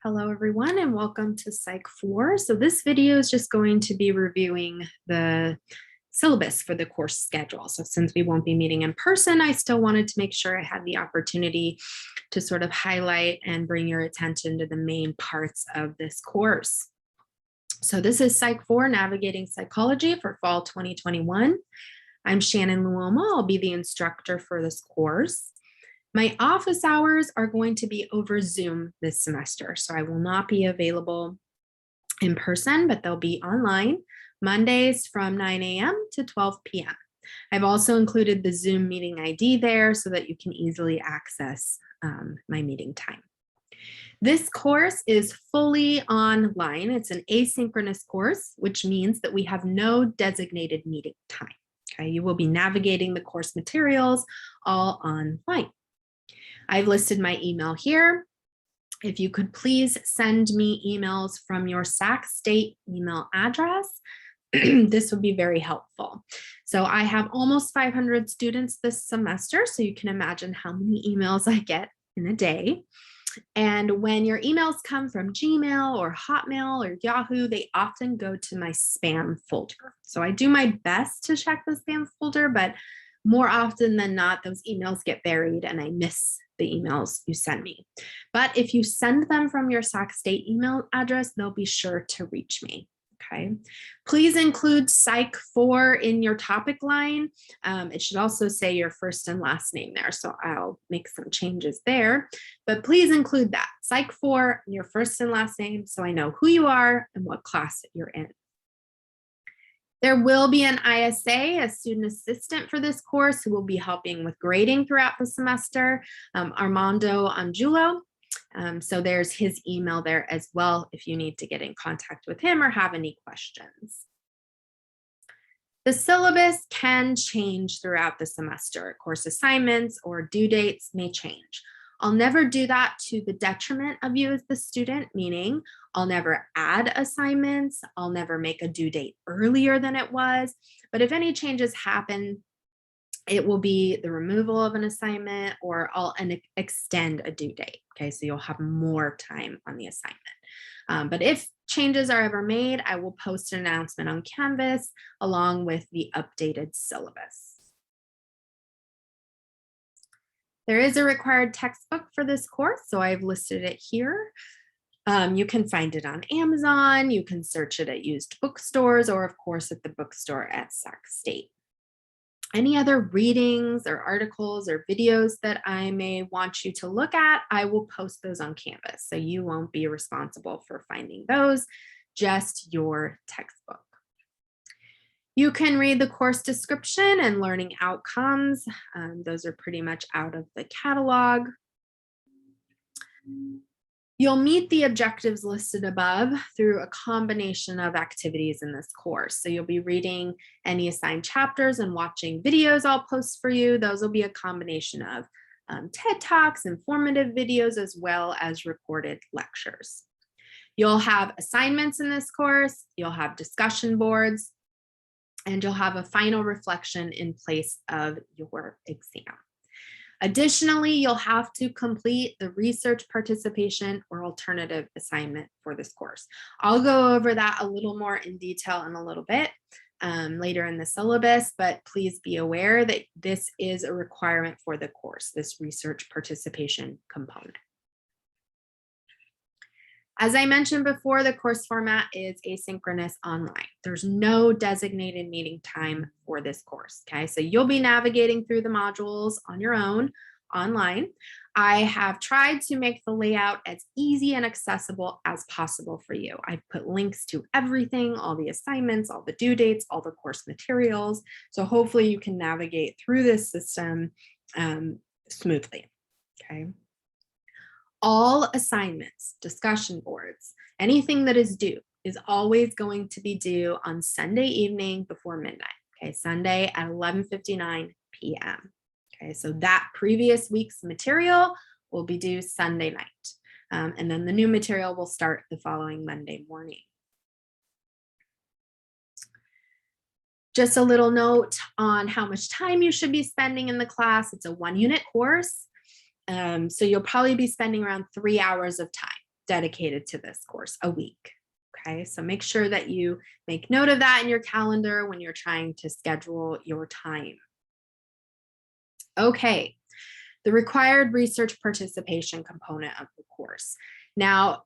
Hello, everyone, and welcome to PSYC4. So this video is just going to be reviewing the syllabus for the course schedule. So since we won't be meeting in person, I still wanted to make sure I had the opportunity to sort of highlight and bring your attention to the main parts of this course. So this is PSYC4, Navigating Psychology for Fall 2021. I'm Shannon Luoma. I'll be the instructor for this course. My office hours are going to be over Zoom this semester, so I will not be available in person, but they'll be online Mondays from 9 a.m. to 12 p.m. I've also included the Zoom meeting ID there so that you can easily access my meeting time. This course is fully online. It's an asynchronous course, which means that we have no designated meeting time. Okay, you will be navigating the course materials all online. I've listed my email here. If you could please send me emails from your Sac State email address, this would be very helpful. So I have almost 500 students this semester, so you can imagine how many emails I get in a day. And when your emails come from Gmail or Hotmail or Yahoo, they often go to my spam folder. So I do my best to check the spam folder, but more often than not, those emails get buried and I miss the emails you send me. But if you send them from your Sac State email address, they'll be sure to reach me. Okay. Please include PSYC4 in your topic line. It should also say your first and last name there. So I'll make some changes there, but please include that PSYC4 in your first and last name so I know who you are and what class you're in. There will be an ISA, a student assistant for this course, who will be helping with grading throughout the semester, Armando Angulo. So there's his email there as well if you need to get in contact with him or have any questions. The syllabus can change throughout the semester. Course assignments or due dates may change. I'll never do that to the detriment of you as the student, meaning I'll never add assignments. I'll never make a due date earlier than it was. But if any changes happen, it will be the removal of an assignment or I'll extend a due date. Okay, so you'll have more time on the assignment. But if changes are ever made, I will post an announcement on Canvas along with the updated syllabus. There is a required textbook for this course, so I've listed it here. You can find it on Amazon, you can search it at used bookstores, or of course at the bookstore at Sac State. Any other readings or articles or videos that I may want you to look at, I will post those on Canvas, so you won't be responsible for finding those, just your textbook. You can read the course description and learning outcomes. Those are pretty much out of the catalog. You'll meet the objectives listed above through a combination of activities in this course. So you'll be reading any assigned chapters and watching videos I'll post for you. Those will be a combination of TED Talks, informative videos, as well as recorded lectures. You'll have assignments in this course. You'll have discussion boards. And you'll have a final reflection in place of your exam. Additionally, you'll have to complete the research participation or alternative assignment for this course. I'll go over that a little more in detail in a little bit later in the syllabus, but please be aware that this is a requirement for the course, this research participation component. As I mentioned before, the course format is asynchronous online. There's no designated meeting time for this course, okay? So you'll be navigating through the modules on your own online. I have tried to make the layout as easy and accessible as possible for you. I've put links to everything, all the assignments, all the due dates, all the course materials. So hopefully you can navigate through this system smoothly, okay? All assignments, discussion boards, anything that is due is always going to be due on Sunday evening before midnight, okay? Sunday at 11:59 p.m. Okay, so that previous week's material will be due Sunday night. And then the new material will start the following Monday morning. Just a little note on how much time you should be spending in the class. It's a 1-unit course. So you'll probably be spending around 3 hours of time. dedicated to this course, a week. Okay, so make sure that you make note of that in your calendar when you're trying to schedule your time. Okay, the required research participation component of the course. Now,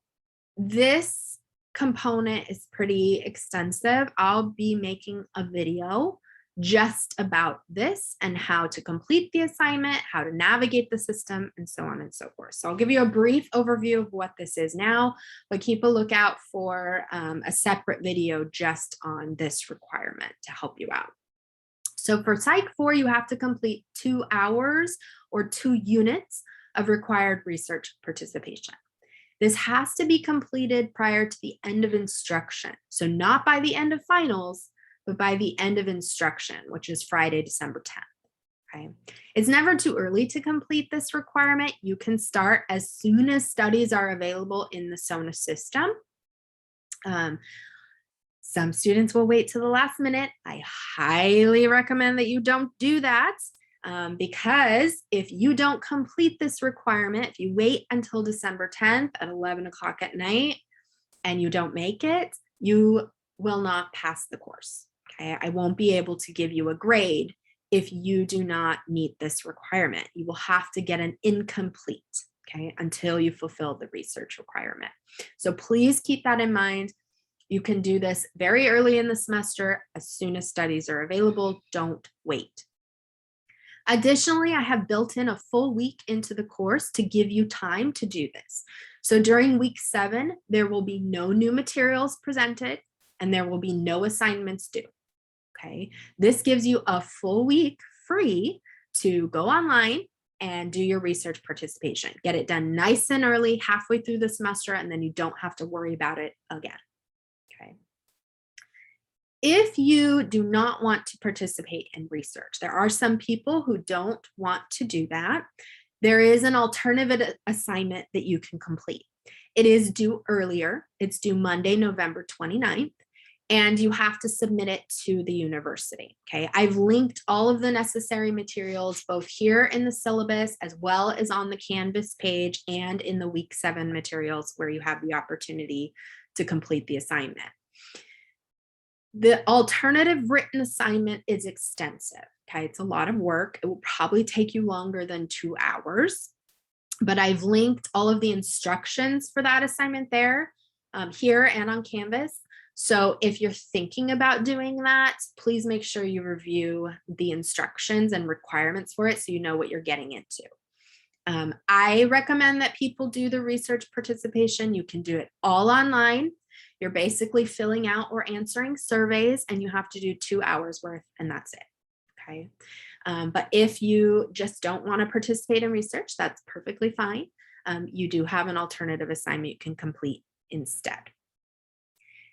this component is pretty extensive. I'll be making a video just about this and how to complete the assignment, how to navigate the system, and so on and so forth. So I'll give you a brief overview of what this is now, but keep a lookout for a separate video just on this requirement to help you out. So for Psych4, you have to complete 2 hours or 2 units of required research participation. This has to be completed prior to the end of instruction. So not by the end of finals, but by the end of instruction, which is Friday, December 10th. Okay. It's never too early to complete this requirement. You can start as soon as studies are available in the SONA system. Some students will wait till the last minute. I highly recommend that you don't do that because if you don't complete this requirement, if you wait until December 10th at 11 o'clock at night and you don't make it, you will not pass the course. Okay, I won't be able to give you a grade if you do not meet this requirement. You will have to get an incomplete, okay, until you fulfill the research requirement. So please keep that in mind. You can do this very early in the semester as soon as studies are available. Don't wait. Additionally, I have built in a full week into the course to give you time to do this. So during week 7, there will be no new materials presented and there will be no assignments due. Okay, this gives you a full week free to go online and do your research participation. Get it done nice and early, halfway through the semester, and then you don't have to worry about it again. Okay. If you do not want to participate in research, there are some people who don't want to do that. There is an alternative assignment that you can complete. It is due earlier. It's due Monday, November 29th. And you have to submit it to the university. Okay, I've linked all of the necessary materials both here in the syllabus as well as on the Canvas page and in the week 7 materials where you have the opportunity to complete the assignment. The alternative written assignment is extensive. Okay, it's a lot of work. It will probably take you longer than 2 hours, but I've linked all of the instructions for that assignment there, here and on Canvas. So if you're thinking about doing that, please make sure you review the instructions and requirements for it so you know what you're getting into. I recommend that people do the research participation. You can do it all online. You're basically filling out or answering surveys and you have to do 2 hours worth and that's it. Okay. But if you just don't want to participate in research, that's perfectly fine. You do have an alternative assignment you can complete instead.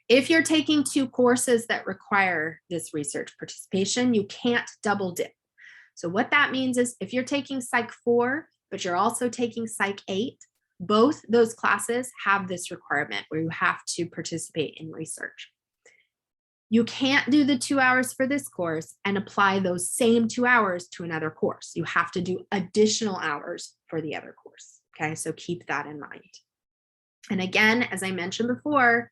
If you're taking 2 courses that require this research participation, you can't double dip. So what that means is if you're taking Psych4, but you're also taking Psych8, both those classes have this requirement where you have to participate in research. You can't do the 2 hours for this course and apply those same 2 hours to another course. You have to do additional hours for the other course. Okay, so keep that in mind. And again, as I mentioned before,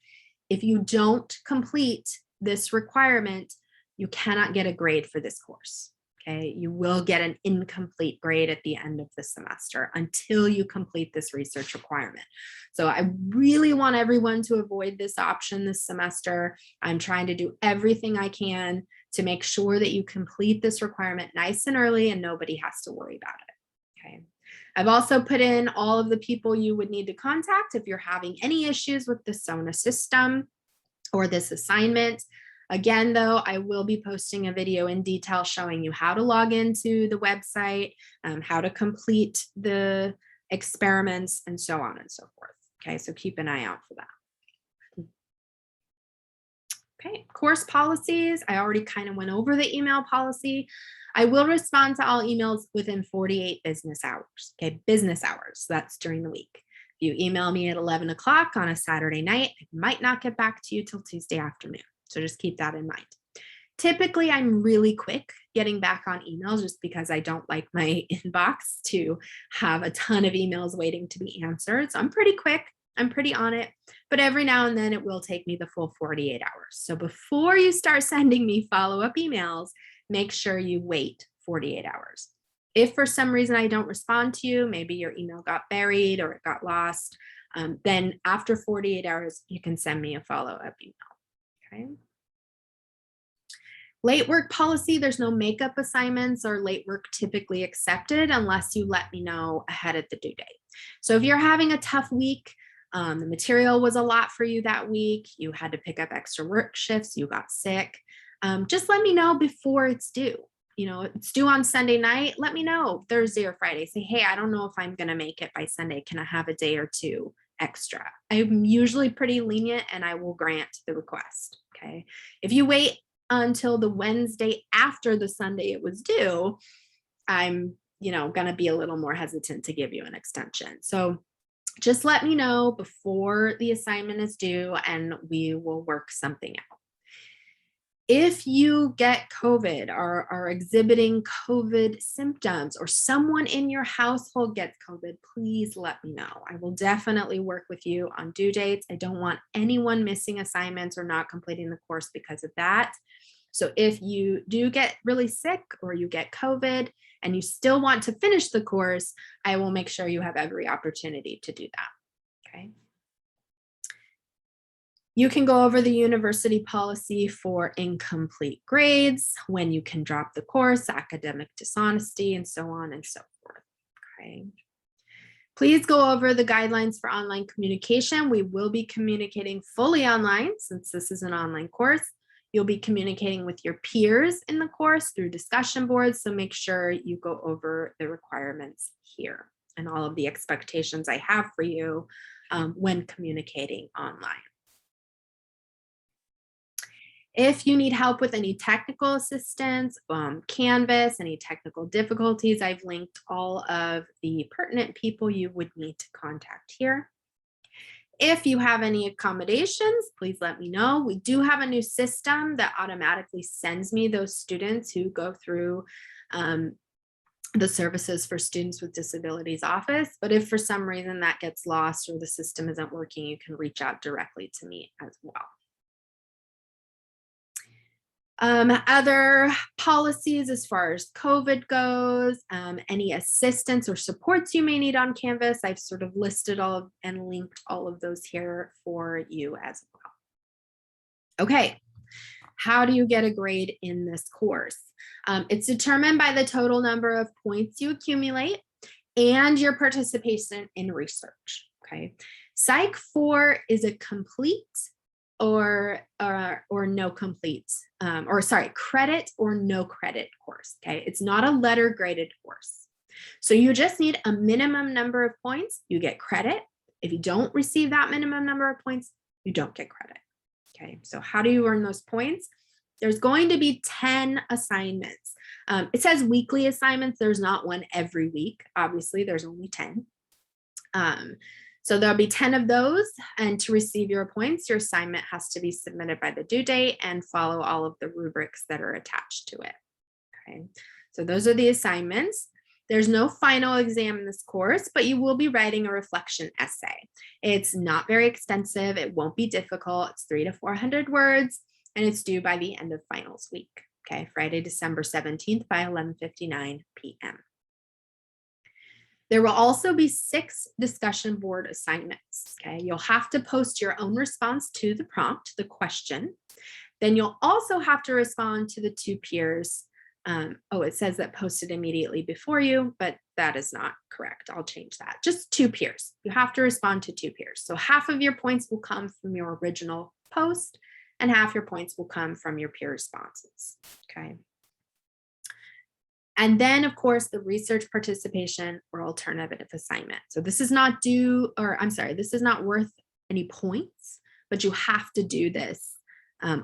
if you don't complete this requirement, you cannot get a grade for this course. Okay, you will get an incomplete grade at the end of the semester until you complete this research requirement. So I really want everyone to avoid this option this semester. I'm trying to do everything I can to make sure that you complete this requirement nice and early and nobody has to worry about it. Okay. I've also put in all of the people you would need to contact if you're having any issues with the SONA system or this assignment. Again, though, I will be posting a video in detail showing you how to log into the website, how to complete the experiments, and so on and so forth. Okay, so keep an eye out for that. Okay, course policies. I already kind of went over the email policy. I will respond to all emails within 48 business hours. Okay, business hours. That's during the week. If you email me at 11 o'clock on a Saturday night, I might not get back to you till Tuesday afternoon. So just keep that in mind. Typically, I'm really quick getting back on emails just because I don't like my inbox to have a ton of emails waiting to be answered. So I'm pretty quick. I'm pretty on it, but every now and then it will take me the full 48 hours. So before you start sending me follow-up emails, make sure you wait 48 hours. If for some reason I don't respond to you, maybe your email got buried or it got lost, then after 48 hours, you can send me a follow-up email, okay? Late work policy, there's no makeup assignments or late work typically accepted unless you let me know ahead of the due date. So if you're having a tough week, the material was a lot for you that week, you had to pick up extra work shifts, you got sick, just let me know before it's due. You know, it's due on Sunday night, let me know Thursday or Friday. Say, hey, I don't know if I'm gonna make it by Sunday. Can I have a day or two extra? I'm usually pretty lenient and I will grant the request, okay? If you wait until the Wednesday after the Sunday it was due, I'm, gonna be a little more hesitant to give you an extension. So just let me know before the assignment is due and we will work something out. If you get COVID or are exhibiting COVID symptoms or someone in your household gets COVID, please let me know. I will definitely work with you on due dates. I don't want anyone missing assignments or not completing the course because of that. So if you do get really sick or you get COVID and you still want to finish the course, I will make sure you have every opportunity to do that, okay? You can go over the university policy for incomplete grades, when you can drop the course, academic dishonesty, and so on and so forth, okay? Please go over the guidelines for online communication. We will be communicating fully online since this is an online course. You'll be communicating with your peers in the course through discussion boards, so make sure you go over the requirements here and all of the expectations I have for you when communicating online. If you need help with any technical assistance, Canvas, any technical difficulties, I've linked all of the pertinent people you would need to contact here. If you have any accommodations, please let me know. We do have a new system that automatically sends me those students who go through the Services for Students with Disabilities office. But if for some reason that gets lost or the system isn't working, you can reach out directly to me as well. Other policies as far as COVID goes, any assistance or supports you may need on Canvas, I've sort of listed all of and linked all of those here for you as well. Okay, how do you get a grade in this course? It's determined by the total number of points you accumulate and your participation in research, okay? PSYC4 is a complete or no complete, credit or no credit course, okay? It's not a letter graded course. So you just need a minimum number of points, you get credit. If you don't receive that minimum number of points, you don't get credit, okay? So how do you earn those points? There's going to be 10 assignments. It says weekly assignments, there's not one every week. Obviously, there's only 10. So there'll be 10 of those, and to receive your points, your assignment has to be submitted by the due date and follow all of the rubrics that are attached to it, okay? So those are the assignments. There's no final exam in this course, but you will be writing a reflection essay. It's not very extensive, it won't be difficult, it's 300 to 400 words, and it's due by the end of finals week, okay? Friday, December 17th by 11:59 p.m. There will also be 6 discussion board assignments, okay? You'll have to post your own response to the prompt, the question. Then you'll also have to respond to the 2 peers. It says that posted immediately before you, but that is not correct. I'll change that. Just 2 peers. You have to respond to 2 peers. So half of your points will come from your original post and half your points will come from your peer responses, okay? And then, of course, the research participation or alternative assignment. So this is not this is not worth any points, but you have to do this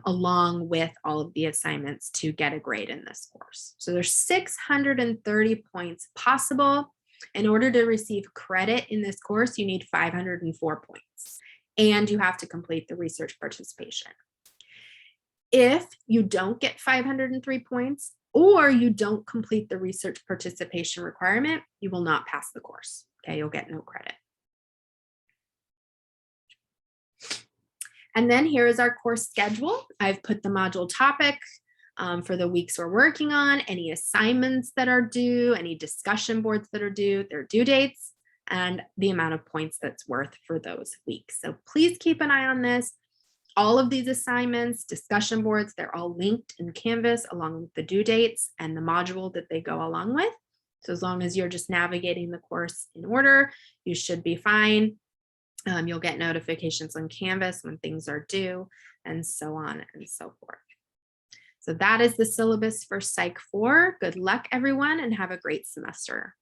along with all of the assignments to get a grade in this course. So there's 630 points possible. In order to receive credit in this course, you need 504 points, and you have to complete the research participation. If you don't get 503 points, or you don't complete the research participation requirement, you will not pass the course, okay? You'll get no credit. And then here is our course schedule. I've put the module topic for the weeks we're working on, any assignments that are due, any discussion boards that are due, their due dates, and the amount of points that's worth for those weeks. So please keep an eye on this. All of these assignments, discussion boards, they're all linked in Canvas along with the due dates and the module that they go along with. So as long as you're just navigating the course in order, you should be fine. You'll get notifications on Canvas when things are due, and so on and so forth. So that is the syllabus for Psych 4. Good luck, everyone, and have a great semester.